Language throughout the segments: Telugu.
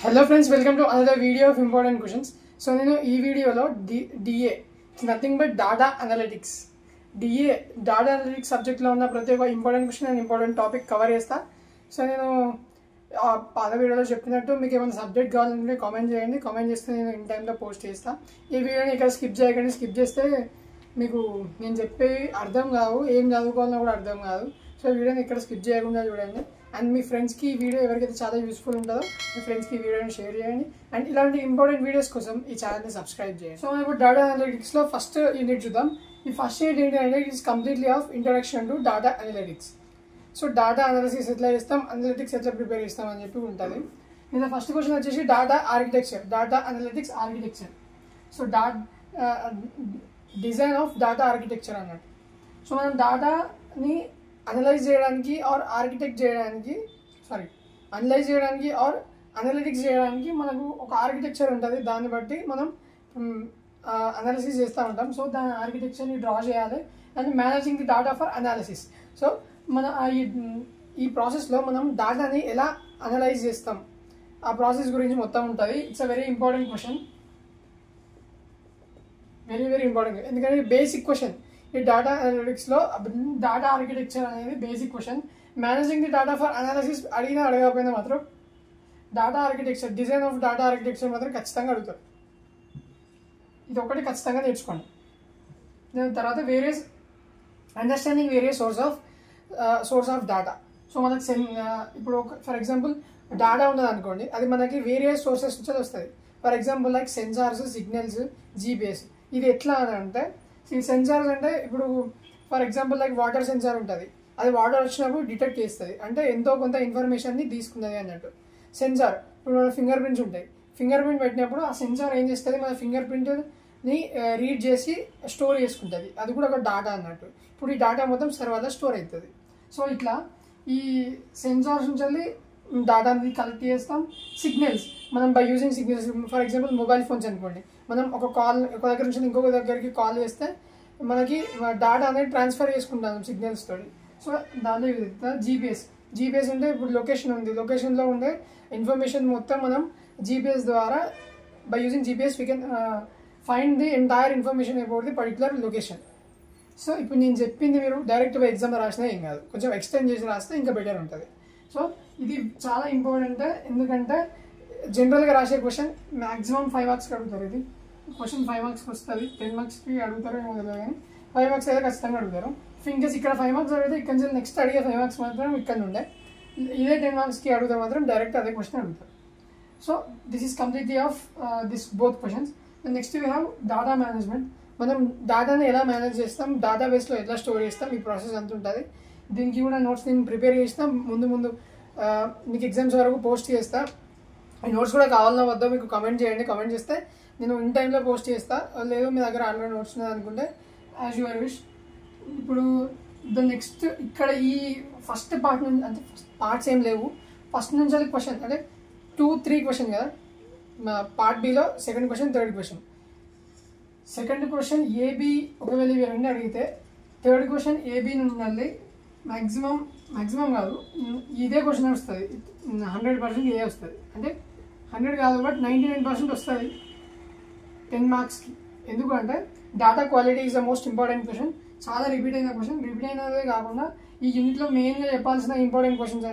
Hello friends, welcome to another video of important questions. So in this video DA, it's nothing but data analytics. DA data analytics subject lo unna prati oka important question and important topic cover chesta. So nenu పాత వీడియోలో చెప్పినట్టు మీకు ఏమైనా సబ్జెక్ట్ కావాలంటే కామెంట్ చేయండి. కామెంట్ చేస్తే నేను ఇన్ టైంలో పోస్ట్ చేస్తాను. ఈ వీడియోని ఇక్కడ స్కిప్ చేయకండి. స్కిప్ చేస్తే మీకు నేను చెప్పే అర్థం కావు, ఏం చదువుకోవాలన్నా కూడా అర్థం కాదు. సో వీడియోని ఇక్కడ స్కిప్ చేయకుండా చూడండి. అండ్ మీ ఫ్రెండ్స్కి ఈ వీడియో ఎవరికైతే చాలా యూస్ఫుల్ ఉంటుందో మీ ఫ్రెండ్స్కి ఈ వీడియోని షేర్ చేయండి. అండ్ ఇలాంటి ఇంపార్టెంట్ వీడియోస్ కోసం ఈ ఛానల్ని సబ్స్క్రైబ్ చేయండి. సో మనం ఇప్పుడు డేటా అనలిటిక్స్లో ఫస్ట్ యూనిట్ చూద్దాం. ఈ ఫస్ట్ యూనిట్ ఏంటంటే it is completely of introduction to data analytics. So data analysis ఎట్లా చేస్తాం, అనలిటిక్స్ ఎట్లా ప్రిపేర్ చేస్తాం అని చెప్పి ఉంటుంది. ఇందులో ఫస్ట్ క్వశ్చన్ వచ్చేసి data architecture, data analytics architecture. So design of data architecture అన్నట్టు. సో మనం డేటాని అనలైజ్ చేయడానికి ఆర్ ఆర్కిటెక్ట్ చేయడానికి అనలైజ్ చేయడానికి ఆర్ అనలిటిక్స్ చేయడానికి మనకు ఒక ఆర్కిటెక్చర్ ఉంటుంది. దాన్ని బట్టి మనం అనాలిసిస్ చేస్తూ ఉంటాం. సో దాని ఆర్కిటెక్చర్ని డ్రా చేయాలి and managing the data for analysis. So మన ఈ ప్రాసెస్లో మనం డేటాని ఎలా అనలైజ్ చేస్తాం ఆ ప్రాసెస్ గురించి మొత్తం ఉంటుంది. It's a very important question, very important. ఎందుకంటే బేసిక్ క్వశ్చన్ ఈ డేటా అనలిటిక్స్లో డేటా ఆర్కిటెక్చర్ అనేది basic question. Managing the data for analysis అడగకపోయినా మాత్రం data architecture, design of data architecture మాత్రం ఖచ్చితంగా అడుగుతారు. ఇది ఒకటి ఖచ్చితంగా నేర్చుకోండి. దాని తర్వాత various understanding various source of data. So మనకు ఇప్పుడు ఫర్ ఎగ్జాంపుల్ డేటా ఉన్నది అనుకోండి, అది మనకి వేరియస్ సోర్సెస్ నుంచి వస్తుంది. For example like sensors, signals, GPS. ఇది ఎట్లా అని అంటే ఈ సెన్సార్స్ అంటే ఇప్పుడు for example like water sensor ఉంటుంది. అది వాటర్ వచ్చినప్పుడు డిటెక్ట్ చేస్తుంది, అంటే ఎంతో కొంత ఇన్ఫర్మేషన్ని తీసుకున్నది అన్నట్టు. సెన్సార్ ఇప్పుడు మన ఫింగర్ ప్రింట్స్ ఉంటాయి. ఫింగర్ ప్రింట్ పెట్టినప్పుడు ఆ సెన్సార్ ఏం చేస్తుంది, మన ఫింగర్ ప్రింట్ని రీడ్ చేసి స్టోర్ చేసుకుంటుంది. అది కూడా ఒక డేటా అన్నట్టు. ఇప్పుడు ఈ డేటా మొత్తం సర్వర్లో స్టోర్ అవుతుంది. సో ఇట్లా ఈ సెన్సార్స్ నుంచి డేటాని కలెక్ట్ చేస్తాం. సిగ్నల్స్ మనం by using signals, for example mobile phones అనుకోండి, మనం ఒక దగ్గర నుంచి ఇంకొక దగ్గరికి కాల్ చేస్తే మనకి డేటా అనేది ట్రాన్స్ఫర్ చేసుకుంటాం సిగ్నల్స్ తోటి. సో దాని విధంగా జీపీఎస్ అంటే ఇప్పుడు లొకేషన్ ఉంది, లొకేషన్లో ఉండే ఇన్ఫర్మేషన్ మొత్తం మనం జీపీఎస్ ద్వారా by using GPS we can find the entire information about the particular location. So ఇప్పుడు నేను చెప్పింది మీరు డైరెక్ట్గా ఎగ్జామ్లో రాసినా ఏం కాదు, కొంచెం ఎక్స్టెండ్ చేసి రాస్తే ఇంకా బెటర్ ఉంటుంది. సో ఇది చాలా ఇంపార్టెంట్, ఎందుకంటే జనరల్గా రాసే క్వశ్చన్ మ్యాక్సిమం 5 మార్క్స్కి అడుగుతారు. ఇది క్వశ్చన్ 5 మార్క్స్కి వస్తుంది. 10 మార్క్స్కి అడుగుతారు ఏమో తెలియదు, కానీ 5 మార్క్స్ అయితే ఖచ్చితంగా అడుగుతారు. ఇన్కేస్ ఇక్కడ 5 మార్క్స్ అడిగితే ఇక్కడ నుంచి నెక్స్ట్ అడిగే 5 మార్క్స్ మాత్రం ఇక్కడ ఉండే, ఇదే 10 మార్క్స్కి అడిగితే మాత్రం డైరెక్ట్ అదే క్వశ్చన్ అడుగుతారు. So this is completely of this both questions. Next we have data management. మనం డేటాని ఎలా మేనేజ్ చేస్తాం, డేటాబేస్లో ఎట్లా స్టోర్ చేస్తాం, ఈ ప్రాసెస్ అంత ఉంటుంది. దీనికి కూడా నోట్స్ నేను ప్రిపేర్ చేస్తాం. ముందు మీకు ఎగ్జామ్స్ వరకు పోస్ట్ చేస్తా. ఈ నోట్స్ కూడా కావాలన్నా వద్దో మీకు కామెంట్ చేయండి. కామెంట్ చేస్తే నేను ఇన్ టైంలో పోస్ట్ చేస్తా. లేదు మీ దగ్గర ఆల్రెడీ నోట్స్ ఉన్నది అనుకుంటే యాజ్ యువర్ విష్. ఇప్పుడు నెక్స్ట్ ఇక్కడ ఈ ఫస్ట్ పార్ట్ నుంచి, అంటే పార్ట్స్ ఏం లేవు, ఫస్ట్ నుంచి అది క్వశ్చన్ అంటే 2-3 క్వశ్చన్ కదా. పార్ట్ బిలో second question, third question. Second question A B ఒకవేళ ఇవి రెండు అడిగితే థర్డ్ క్వశ్చన్ ఏబి నుండి మ్యాక్సిమం కాదు, ఇదే క్వశ్చన్ వస్తుంది. 100% ఇదే వస్తుంది. అంటే 100 కాదు బట్ 99% వస్తుంది 10 మార్క్స్కి. ఎందుకంటే data quality is the most important question. చాలా రిపీట్ అయిన క్వశ్చన్. రిపీట్ అయినదే కాకుండా ఈ యూనిట్లో మెయిన్గా చెప్పాల్సిన ఇంపార్టెంట్ క్వశ్చన్స్,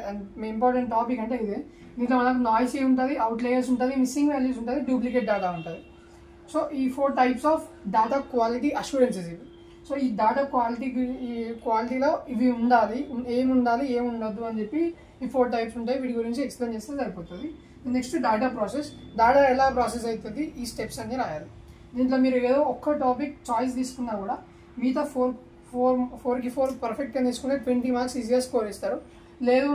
ఇంపార్టెంట్ టాపిక్ అంటే ఇదే. దీంట్లో మనకు నాయిసీ ఉంటుంది, అవుట్లేయర్స్ ఉంటుంది, మిస్సింగ్ వాల్యూస్ ఉంటుంది, డూప్లికేట్ డేటా ఉంటుంది. సో ఈ 4 types of data quality assurances ఇవి. సో ఈ డేటా క్వాలిటీలో ఇవి ఉండాలి, ఏమి ఉండద్దు అని చెప్పి ఈ 4 టైప్స్ ఉంటాయి. వీటి గురించి ఎక్స్ప్లెయిన్ చేస్తే సరిపోతుంది. Next data process. డేటా ఎలా ప్రాసెస్ అవుతుంది, ఈ స్టెప్స్ అన్ని రాయాలి. దీంట్లో మీరు ఏదో ఒక్క టాపిక్ చాయిస్ తీసుకున్నా కూడా మిగతా 4కి 4 పర్ఫెక్ట్గా తీసుకుంటే 20 మార్క్స్ ఈజీగా స్కోర్ ఇస్తారు. లేదు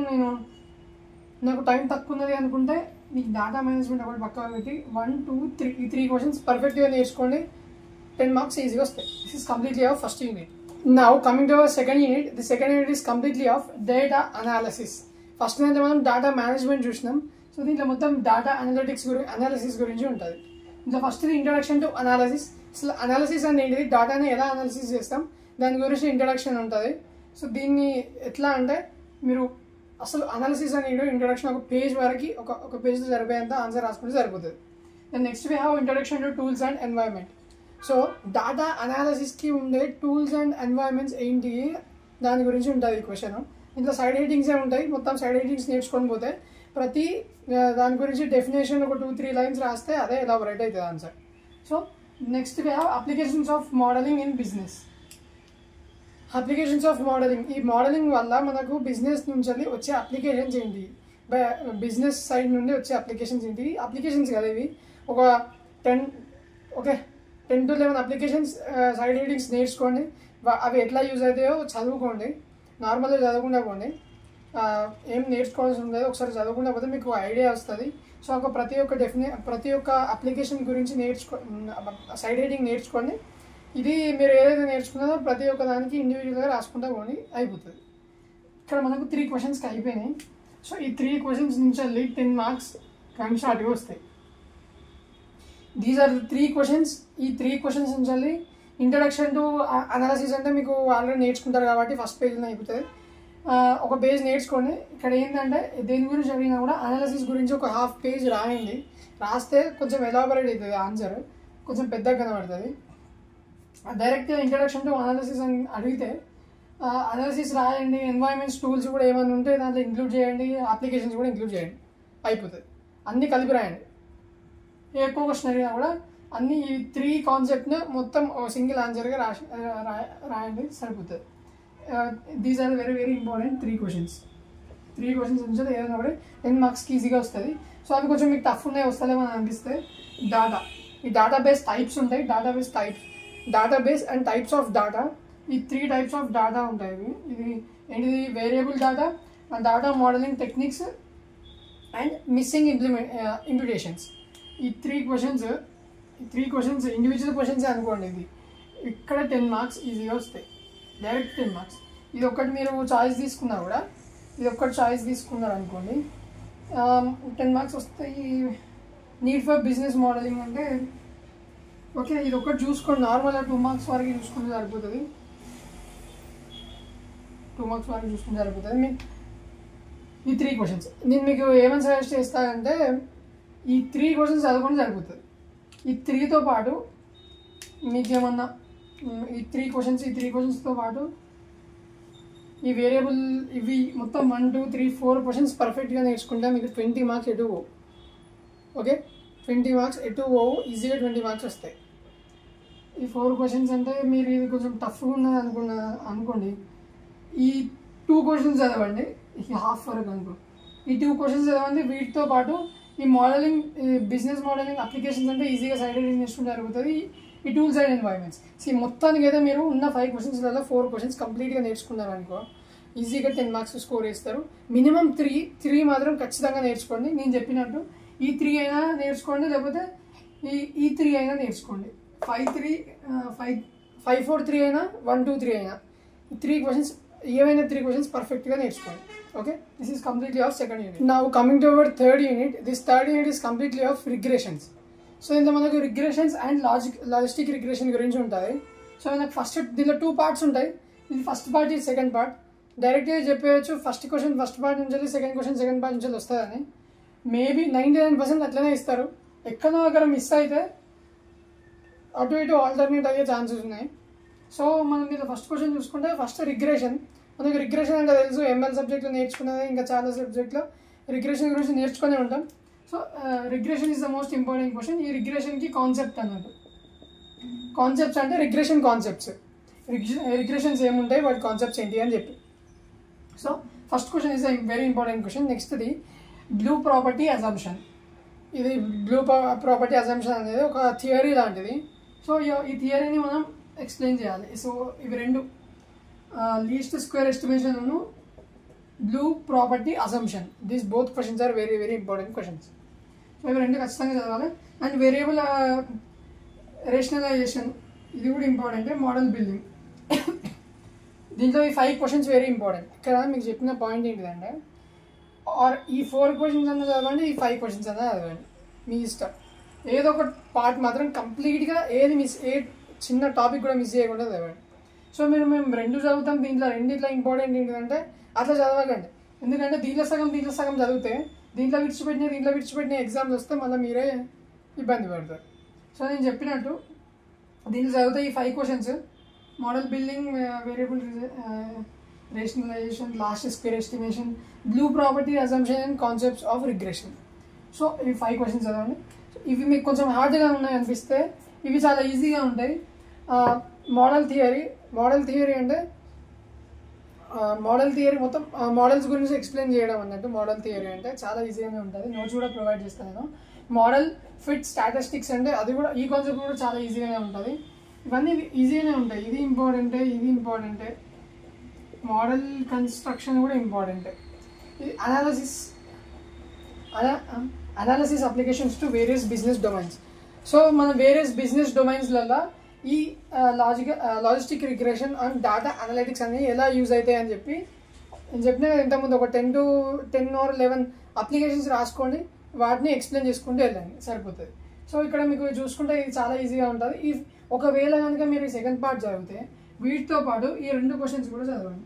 నాకు టైం తక్కువ ఉన్నది అనుకుంటే మీకు డేటా మేనేజ్మెంట్ ఒకటి పక్కన పెట్టి 1, 2, 3 ఈ 3 క్వశ్చన్స్ పర్ఫెక్ట్గా నేర్చుకోండి, 10 మార్క్స్ ఈజీగా వస్తాయి. This is completely of first unit. Now coming to our second unit. The second unit is completely of data analysis. First అయితే మనం డేటా మేనేజ్మెంట్ చూసినాం. సో దీంట్లో మొత్తం డేటా అనాలిసిస్ గురించి ఉంటుంది. ఇంకా ఫస్ట్ ఇంట్రడక్షన్ టు అనాలిసిస్. అసలు అనాలిసిస్ అంటే ఏంటిది, డేటాని ఎలా అనాలిసిస్ చేస్తాం దాని గురించి ఇంట్రడక్షన్ ఉంటుంది. సో దీన్ని ఎట్లా అంటే మీరు అసలు అనాలిసిస్ అనేది ఇంట్రొడక్షన్ ఒక పేజ్ వరకు ఒక పేజ్లో సరిపోయేంత ఆన్సర్ రాసుకుంటే సరిపోతుంది. Then next we have introduction to tools and environment. So data అనాలిసిస్కి ఉండే టూల్స్ అండ్ ఎన్వైర్న్మెంట్స్ ఏంటి దాని గురించి ఉంటుంది ఈ క్వశ్చన్. ఇంట్లో సైడ్ హెడ్డింగ్సే ఉంటాయి, మొత్తం సైడ్ హెడ్డింగ్స్ నేర్చుకొని పోతే ప్రతి దాని గురించి డెఫినేషన్ ఒక 2-3 లైన్స్ రాస్తే అదే ఎలాబొరేట్ అవుతుంది answer. So next we have applications of modelling in business. Applications of modelling, ఈ మోడలింగ్ వల్ల మనకు బిజినెస్ నుంచి వచ్చే అప్లికేషన్స్ ఏంటి, బిజినెస్ సైడ్ నుండి వచ్చే అప్లికేషన్స్ ఏంటి. అప్లికేషన్స్ కదా ఇవి, ఒక 10 to 11 అప్లికేషన్స్ సైడ్ హెడ్డింగ్స్ నేర్చుకోండి. అవి ఎట్లా యూజ్ అవుతాయో చదువుకోండి. నార్మల్గా చదవకుండా పోండి, ఏం నేర్చుకోవాల్సి ఉండదు. ఒకసారి చదవకుండా పోతే మీకు ఐడియా వస్తుంది. సో ఒక ప్రతి ఒక్క అప్లికేషన్ గురించి సైడ్ హెడ్డింగ్ నేర్చుకోండి. ఇది మీరు ఏదైతే నేర్చుకున్నారో ప్రతి ఒక్క దానికి ఇండివిజువల్గా రాసుకుంటా పోండి, అయిపోతుంది. ఇక్కడ మనకు 3 క్వశ్చన్స్కి అయిపోయినాయి. సో ఈ 3 క్వశ్చన్స్ నుంచి 10 మార్క్స్ షార్ట్గా వస్తాయి. These are 3 questions. ఈ 3 క్వశ్చన్స్ నుంచి ఇంట్రడక్షన్ టు అనాలిసిస్ అంటే మీకు ఆల్రెడీ నేర్చుకుంటారు కాబట్టి ఫస్ట్ పేజ్లో అయిపోతుంది. ఒక పేజ్ నేర్చుకోండి. ఇక్కడ ఏంటంటే దేని గురించి అడిగినా కూడా అనాలిసిస్ గురించి ఒక హాఫ్ పేజ్ రాయండి. రాస్తే కొంచెం ఎలాబొరేట్ అవుతుంది ఆన్సర్, కొంచెం పెద్దగా కనబడుతుంది. డైరెక్ట్గా ఇంట్రడక్షన్ టు అనాలిసిస్ అని అడిగితే అనాలిసిస్ రాయండి, ఎన్వైర్న్మెంట్స్ టూల్స్ కూడా ఏమైనా ఉంటే దాంట్లో ఇంక్లూడ్ చేయండి, అప్లికేషన్స్ కూడా ఇంక్లూడ్ చేయండి, అయిపోతుంది. అన్నీ కలిపి రాయండి. ఎక్కువ క్వశ్చన్ అడిగినా కూడా అన్ని ఈ 3 కాన్సెప్ట్ను మొత్తం సింగిల్ ఆన్సర్గా రాయండి, సరిపోతుంది. These are very very important 3 questions. 3 questions నుంచి ఏదైనా కూడా 10 మార్క్స్కి ఈజీగా వస్తుంది. సో అవి కొంచెం మీకు టఫ్ ఉన్నాయి, వస్తలేమో అని అనిపిస్తే డాటా, ఈ డేటాబేస్ టైప్స్ ఉంటాయి. Database and types of data, ఈ 3 టైప్స్ ఆఫ్ డేటా ఉంటాయి. ఇది ఏంటిది, variable data, data modelling techniques and missing implementations. ఈ 3 క్వశ్చన్స్ ఇండివిజువల్ క్వశ్చన్స్ అనుకోండి. ఇది ఇక్కడ 10 మార్క్స్ ఈజీగా వస్తాయి, డైరెక్ట్ 10 మార్క్స్. ఇది ఒక్కటి మీరు చాయిస్ తీసుకున్నా కూడా, ఇది ఒక్కటి చాయిస్ తీసుకున్నారు అనుకోండి 10 మార్క్స్ వస్తాయి. నీడ్ ఫర్ బిజినెస్ మోడలింగ్ అంటే ఓకే, ఇది ఒక్కటి చూసుకోండి. నార్మల్గా 2 మార్క్స్ వరకు చూసుకుంటే సరిపోతుంది. 2 మార్క్స్ వరకు చూసుకుంటే సరిపోతుంది. ఈ 3 క్వశ్చన్స్ నేను మీకు ఏమైనా సజెస్ట్ చేస్తానంటే ఈ 3 క్వశ్చన్స్ చదువుకుంటే సరిపోతుంది. ఈ 3తో పాటు మీకు ఏమన్నా ఈ 3 క్వశ్చన్స్తో పాటు ఈ వేరియబుల్ ఇవి మొత్తం 1, 2, 3, 4 క్వశ్చన్స్ పర్ఫెక్ట్గా నేర్చుకుంటే మీకు 20 మార్క్స్ ఎటు పోవు. ఓకే, 20 మార్క్స్ ఎటు పోవు, ఈజీగా 20 మార్క్స్ వస్తాయి. ఈ 4 క్వశ్చన్స్ అంటే మీరు ఇది కొంచెం టఫ్గా ఉన్నది అనుకోండి, ఈ 2 క్వశ్చన్స్ చదవండి, ఈ హాఫ్ వరకు అనుకో. ఈ 2 క్వశ్చన్స్ చదవండి. వీటితో పాటు ఈ మోడలింగ్, బిజినెస్ మోడలింగ్ అప్లికేషన్స్ అంటే ఈజీగా సైడ్ హెడ్డింగ్ నేర్చుకుంటే సరిపోతుంది. ఈ టూల్స్ అండ్ ఎన్వైర్న్మెంట్స్ మొత్తానికి అయితే మీరు ఉన్న 5 క్వశ్చన్స్లలో 4 క్వశ్చన్స్ కంప్లీట్గా నేర్చుకున్నారు అనుకో, ఈజీగా 10 మార్క్స్ స్కోర్ చేస్తారు. మినిమం 3 మాత్రం ఖచ్చితంగా నేర్చుకోండి. నేను చెప్పినట్టు ఈ 3 అయినా నేర్చుకోండి, లేకపోతే ఈ 3 అయినా నేర్చుకోండి. 5, 4, 3 అయినా 1, 2, 3 అయినా 3 క్వశ్చన్స్, ఏవైనా 3 క్వశ్చన్స్ పర్ఫెక్ట్గా నేర్చుకోండి. Okay, this is completely of second unit. Now coming to our third unit, this third unit is completely of regressions. So ఇందులో మనకు రిగ్రెషన్స్ అండ్ లాజిస్టిక్ రిగ్రెషన్ గురించి ఉంటుంది. సో మనకు దీనిలో 2 పార్ట్స్ ఉంటాయి. ఇది ఫస్ట్ పార్ట్, ఇది సెకండ్ పార్ట్. డైరెక్ట్గా చెప్పేయచ్చు ఫస్ట్ క్వశ్చన్ ఫస్ట్ పార్ట్ నుంచి, సెకండ్ క్వశ్చన్ సెకండ్ పార్ట్ నుంచి వస్తుందని. మేబీ 99% అట్లనే ఇస్తారు. ఎక్కడో అక్కడ మిస్ అయితే అటు ఇటు ఆల్టర్నేట్ అయ్యే ఛాన్సెస్ ఉన్నాయి. సో మనం మీద ఫస్ట్ క్వశ్చన్ చూసుకుంటే ఫస్ట్ రిగ్రెషన్. మనకు రిగ్రెషన్ అంటే తెలుసు, ఎంఎల్ సబ్జెక్ట్లో నేర్చుకున్నది, ఇంకా చాలా సబ్జెక్ట్లో రిగ్రెషన్ గురించి నేర్చుకునే ఉంటాం. So regression is the most important question. ఈ రిగ్రెషన్కి కాన్సెప్ట్ అన్నట్టు, కాన్సెప్ట్స్ అంటే రిగ్రెషన్ కాన్సెప్ట్స్, రిగ్రెషన్స్ ఏముంటాయి, వాటి కాన్సెప్ట్స్ ఏంటి అని చెప్పి. So first question is very important question. నెక్స్ట్ది బ్లూ ప్రాపర్టీ అజంప్షన్. ఇది బ్లూ ప్రాపర్టీ అజంప్షన్ అనేది ఒక థియరీ లాంటిది. సో ఈ థియరీని మనం ఎక్స్ప్లెయిన్ చేయాలి. సో ఇవి రెండు, least square estimation and blue property assumption, these both questions are very very important questions. So ఇవి రెండు ఖచ్చితంగా చదవాలి. అండ్ వేరియబుల్ రేషనలైజేషన్, ఇది కూడా ఇంపార్టెంటే. మోడల్ బిల్డింగ్, దీంట్లో ఈ 5 క్వశ్చన్స్ వెరీ ఇంపార్టెంట్. ఇక్కడ మీకు చెప్పిన పాయింట్ ఏంటిదంటే, ఆర్ ఈ 4 క్వశ్చన్స్ అన్నా చదవండి, ఈ 5 క్వశ్చన్స్ అన్నా చదవండి, మీ ఇష్టం. ఏదో ఒక పార్ట్ మాత్రం కంప్లీట్గా ఏ చిన్న టాపిక్ కూడా మిస్ చేయకుండా చదవండి. సో మేము 2 చదువుతాం, దీంట్లో రెండిట్లో ఇంపార్టెంట్ ఏంటంటే అట్లా చదవకండి. ఎందుకంటే దీంట్లో సగం చదివితే దీంట్లో విడిచిపెట్టిన ఎగ్జామ్స్ వస్తే మళ్ళీ మీరే ఇబ్బంది పడతారు. సో నేను చెప్పినట్టు దీంట్లో చదివితే ఈ 5 questions model building, variable rationalization, last square estimation, blue property assumption and concepts of regression. So ఇవి 5 క్వశ్చన్స్ చదవండి. ఇవి మీకు కొంచెం హార్డ్గా ఉన్నాయి అనిపిస్తే ఇవి చాలా ఈజీగా ఉంటాయి. మోడల్ థియరీ అంటే మోడల్ థియరీ మొత్తం మోడల్స్ గురించి ఎక్స్ప్లెయిన్ చేయడం అన్నట్టు. మోడల్ థియరీ అంటే చాలా ఈజీగానే ఉంటుంది. నోట్స్ కూడా ప్రొవైడ్ చేస్తాను నేను. మోడల్ ఫిట్ స్టాటిస్టిక్స్ అంటే అది కూడా, ఈ కాన్సెప్ట్ కూడా చాలా ఈజీగానే ఉంటుంది. ఇవన్నీ ఈజీగానే ఉంటాయి. ఇది ఇంపార్టెంటే. మోడల్ కన్స్ట్రక్షన్ కూడా ఇంపార్టెంటే. ఇది analysis applications to various business domains. So మన వేరియస్ బిజినెస్ డొమైన్స్లలో ఈ logistic regression and data analytics అనేవి ఎలా యూజ్ అవుతాయి అని చెప్పి నేను చెప్పిన ఇంతకుముందు ఒక 10 or 11 అప్లికేషన్స్ రాసుకోండి, వాటిని ఎక్స్ప్లెయిన్ చేసుకుంటూ వెళ్ళండి, సరిపోతుంది. సో ఇక్కడ మీకు చూసుకుంటే ఇది చాలా ఈజీగా ఉంటుంది. ఒకవేళ కనుక మీరు ఈ సెకండ్ పార్ట్ చదివితే వీటితో పాటు ఈ 2 క్వశ్చన్స్ కూడా చదవండి.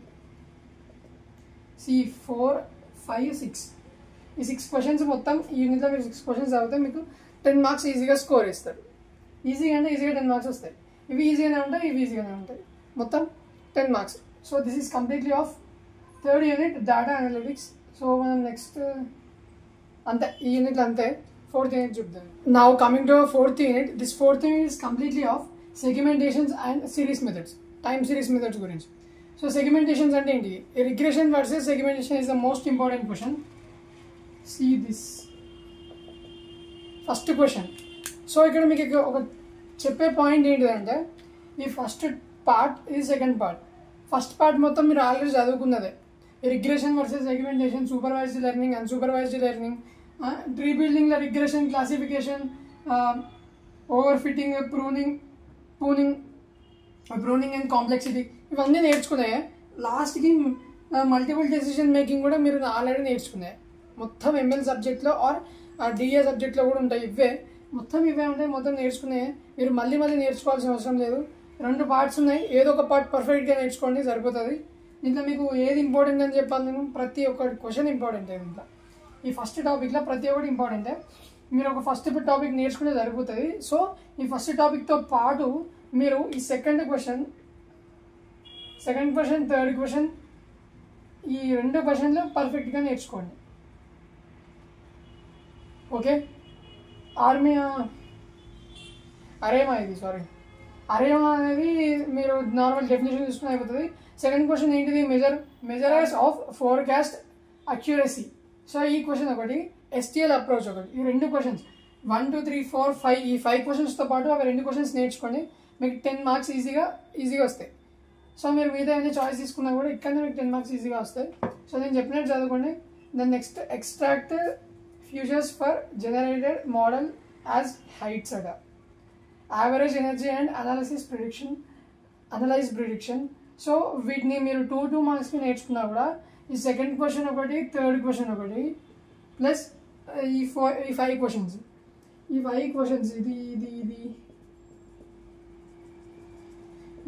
4, 5, 6 ఈ 6 క్వశ్చన్స్ మొత్తం ఈ యూనిట్లో మీరు 6 క్వశ్చన్స్ చదివితే మీకు 10 మార్క్స్ ఈజీగా స్కోర్ ఇస్తారు. ఈజీగా 10 మార్క్స్ వస్తాయి. ఇవి ఈజీగానే ఉంటాయి. మొత్తం 10 marks. So this is completely of 3rd unit data analytics. So మనం నెక్స్ట్ అంతే, ఈ యూనిట్లో అంతే. 4th యూనిట్ చూద్దాం. Now coming to 4th unit. This 4th unit is completely of segmentations and series methods, time series methods గురించి. సో సెగ్మెంటేషన్స్ అంటే ఏంటి? Regression versus segmentation is the most important question. See this first question. So ఇక్కడ మీకు ఒక చెప్పే పాయింట్ ఏంటిదంటే ఈ ఫస్ట్ పార్ట్, ఇది సెకండ్ పార్ట్. ఫస్ట్ పార్ట్ మొత్తం మీరు ఆల్రెడీ చదువుకున్నదే. Regression versus segmentation, supervised learning, unsupervised learning, tree బిల్డింగ్లో regression, classification, over fitting, pruning and complexity, ఇవన్నీ నేర్చుకున్నాయి. లాస్ట్కి మల్టిపుల్ డెసిషన్ మేకింగ్ కూడా మీరు ఆల్రెడీ నేర్చుకున్నాయి. మొత్తం ఎంఎల్ సబ్జెక్ట్లో ఆర్ డిఏ సబ్జెక్ట్లో కూడా ఉంటాయి. ఇవే ఉంటాయి, మొత్తం నేర్చుకున్నాయి. మీరు మళ్ళీ నేర్చుకోవాల్సిన అవసరం లేదు. 2 పార్ట్స్ ఉన్నాయి, ఏదో ఒక పార్ట్ పర్ఫెక్ట్గా నేర్చుకోండి, సరిపోతుంది. దీంట్లో మీకు ఏది ఇంపార్టెంట్ అని చెప్పాలి నేను, ప్రతి ఒక్క క్వశ్చన్ ఇంపార్టెంటే. దీంట్లో ఈ ఫస్ట్ టాపిక్లో ప్రతి ఒక్కటి ఇంపార్టెంటే. మీరు ఒక ఫస్ట్ టాపిక్ నేర్చుకుంటే సరిపోతుంది. సో ఈ ఫస్ట్ టాపిక్తో పాటు మీరు ఈ సెకండ్ క్వశ్చన్, థర్డ్ క్వశ్చన్, ఈ 2 క్వశ్చన్లు పర్ఫెక్ట్గా నేర్చుకోండి. ఓకే. అరేమా అనేది మీరు నార్మల్ డెఫినేషన్ తీసుకుని అయిపోతుంది. సెకండ్ క్వశ్చన్ ఏంటిది? మెజరర్స్ ఆఫ్ ఫోర్కాస్ట్ అక్యురసీ. సో ఈ క్వశ్చన్ ఒకటి, ఎస్టిఎల్ అప్రోచ్ ఒకటి. ఈ 2 క్వశ్చన్స్ 1, 2, 3, 4, 5 ఈ 5 క్వశ్చన్స్తో పాటు అవి 2 క్వశ్చన్స్ నేర్చుకోండి. మీకు 10 మార్క్స్ ఈజీగా వస్తాయి. సో మీరు మీద ఏమైనా చాయిస్ తీసుకున్నా కూడా ఇక్కడనే మీకు 10 మార్క్స్ ఈజీగా వస్తాయి. సో నేను చెప్పినట్టు చదువుకోండి. Then next, extract features for generated model as heights అట, average energy and analyse prediction. So వీటిని మీరు 2 మార్క్స్కి నేర్చుకున్నా కూడా ఈ సెకండ్ క్వశ్చన్ ఒకటి, థర్డ్ క్వశ్చన్ ఒకటి, ప్లస్ ఈ 5 క్వశ్చన్స్,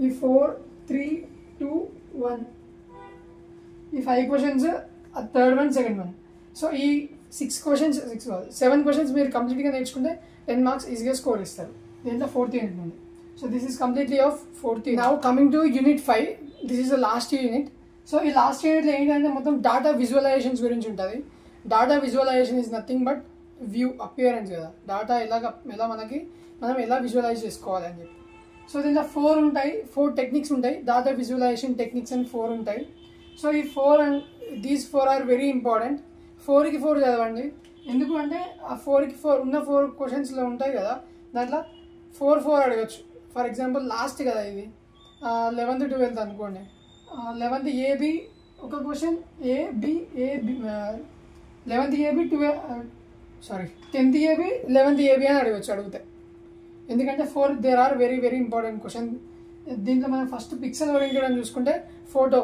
ఈ 4, 3, 2, 1 ఈ 5 questions, third one, second one. So ఈ 7 క్వశ్చన్స్ మీరు కంప్లీట్గా నేర్చుకుంటే 10 మార్క్స్ ఈజీగా స్కోర్ ఇస్తారు. దీంట్లో 4th యూనిట్ ఉంది. So this is completely of 4th unit. Now coming to unit 5. This is the last unit. So ఈ లాస్ట్ యూనిట్లో ఏంటంటే మొత్తం డేటా విజువలైజేషన్స్ గురించి ఉంటుంది. Data visualisation is nothing but view, appearance కదా. డేటా మనం ఎలా విజువలైజ్ చేసుకోవాలి అని చెప్పి. సో దీంట్లో 4 టెక్నిక్స్ ఉంటాయి. డేటా విజువలైజేషన్ టెక్నిక్స్ అని 4 ఉంటాయి. సో ఈ 4 and these 4 are very important. 4కి 4 చదవండి. ఎందుకు అంటే ఆ 4కి 4 ఉన్న 4 క్వశ్చన్స్లో ఉంటాయి కదా, దాంట్లో 4 అడగచ్చు. ఫర్ ఎగ్జాంపుల్ లాస్ట్ కదా ఇది 11th 12th అనుకోండి. 11th ఏబి ఒక question, 11th AB 10th AB 11th AB అని అడిగితే. ఎందుకంటే 4 there are very very important question. దీంట్లో మనం ఫస్ట్ పిక్సెల్ ఓరియంటెడ్ అని చూసుకుంటే ఫోటో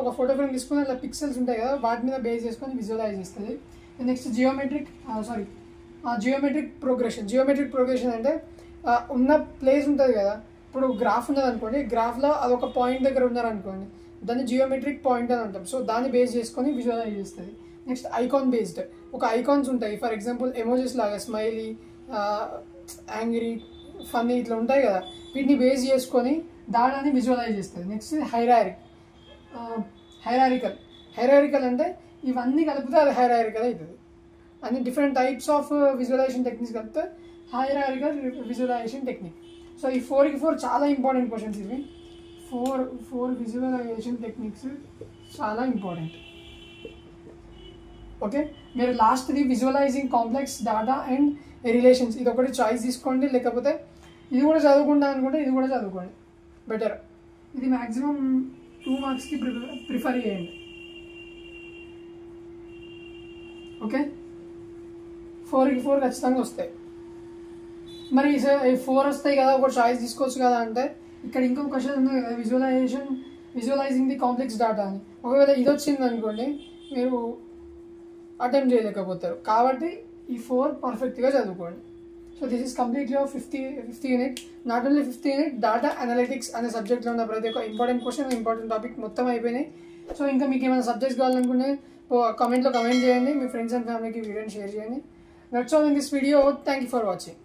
ఒక ఫోటో ఫ్రేమ్ తీసుకుని అలా పిక్సెల్స్ ఉంటాయి కదా, వాటి మీద బేస్ చేసుకొని విజువలైజ్ చేస్తుంది. నెక్స్ట్ జియోమెట్రిక్ ప్రోగ్రెషన్ అంటే ఉన్న ప్లేస్ ఉంటుంది కదా. ఇప్పుడు గ్రాఫ్ ఉన్నది అనుకోండి, గ్రాఫ్లో అదొక పాయింట్ దగ్గర ఉన్నారనుకోండి, దాన్ని జియోమెట్రిక్ పాయింట్ అని అంటాం. సో దాన్ని బేస్ చేసుకొని విజువలైజ్ చేస్తుంది. నెక్స్ట్ ఐకాన్ బేస్డ్, ఒక ఐకాన్స్ ఉంటాయి. ఫర్ ఎగ్జాంపుల్ ఎమోజెస్ లాగా స్మైలీ, యాంగ్రీ, ఫన్నీ ఇట్లా ఉంటాయి కదా, వీటిని బేస్ చేసుకొని దాడాన్ని విజువలైజ్ చేస్తుంది. నెక్స్ట్ హైరారికల్ అంటే ఇవన్నీ కలిపితే అది హైరారికల్ అవుతుంది. అన్ని different types of visualisation techniques కలిపితే హైరారికల్ విజువలైజేషన్ టెక్నిక్. సో ఈ 4 చాలా ఇంపార్టెంట్ క్వశ్చన్స్ ఇవి. 4 విజువలైజేషన్ టెక్నిక్స్ చాలా ఇంపార్టెంట్. ఓకే, మీరు లాస్ట్ది visualising complex data and relations, ఇది ఒకటి చాయిస్ తీసుకోండి. లేకపోతే ఇది కూడా చదువుకుంటా అనుకుంటే ఇది కూడా చదువుకోండి, బెటర్. ఇది మ్యాక్సిమం 2 మార్క్స్కి ప్రిఫర్ చేయండి. ఓకే, 4కి 4 ఖచ్చితంగా వస్తాయి. మరి 4 వస్తాయి కదా, ఒక చాయిస్ తీసుకోవచ్చు కదా అంటే ఇక్కడ ఇంకొక క్వశ్చన్ ఉంది కదా, విజువలైజింగ్ ది కాంప్లెక్స్ డేటా అని. ఒకవేళ ఇది వచ్చింది అనుకోండి, మీరు అటెంప్ట్ చేయలేకపోతారు. కాబట్టి ఈ 4 పర్ఫెక్ట్గా చదువుకోండి. So this is completely of 50 unit. Not only 50 unit, data analytics అనే సబ్జెక్ట్లో ఉన్న ప్రతి ఒక్క ఇంపార్టెంట్ క్వశ్చన్, ఇంపార్టెంట్ టాపిక్ మొత్తం అయిపోయినాయి. సో ఇంకా మీకు ఏమైనా సబ్జెక్ట్స్ కావాలనుకుంటే కామెంట్లో కమెంట్ చేయండి. మీ ఫ్రెండ్స్ అండ్ ఫ్యామిలీకి వీడియోని షేర్ చేయండి. That's all in this video. Thank you for watching.